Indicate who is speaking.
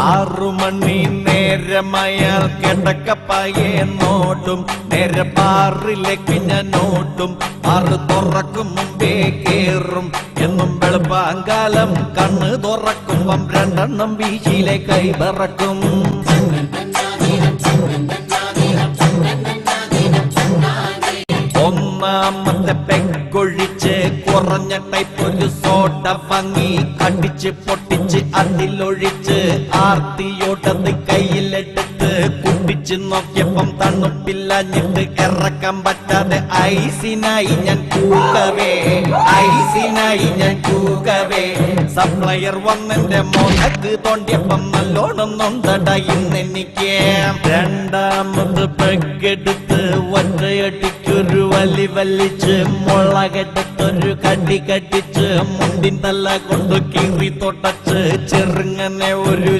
Speaker 1: 6 മണി നേരമയാൾ കിടക്കപ്പായെ നോട്ടും നേരെ ബാറിലേക്ക് ഞാൻ നോട്ടും. 6 തുറക്കും മുമ്പേ കേറും എന്നും വെളുപ്പാങ്കാലം കണ്ണ് തുറക്കുമ്പം 2 വീശിയിലെ കൈ പറക്കും. ഒന്നാമത്തെ പെങ്കൊഴിച്ച് കുറഞ്ഞ ടൈപ്പ് ഒരു സോഡ വാങ്ങി അടിച്ച് പൊട്ടിച്ച് അതിലൊഴിച്ച് ആർത്തിയോട്ടത് കയ്യിലെടുത്ത് കുടിച്ച് നോക്കിയപ്പം തണുപ്പില്ലഞ്ഞിട്ട് ഇറക്കാൻ പറ്റാതെ ഐസിനായി ഞാൻ കൂകവേ സപ്ലയർ വന്നെന്റെ മോനക്ക് തോണ്ടിയപ്പം നല്ലോണം നൊന്തട ഇന്നെനിക്ക്. 2ാമത് പെക്കെടുത്ത് ഒറ്റയടിക്കൊരു വലി വലിച്ച് മുളകെടുത്തൊരു കടി കടിച്ച് മുണ്ടിൻ തല കൊണ്ട് കീറി തൊട്ടച്ച് ചെറുങ്ങനെ ഒരു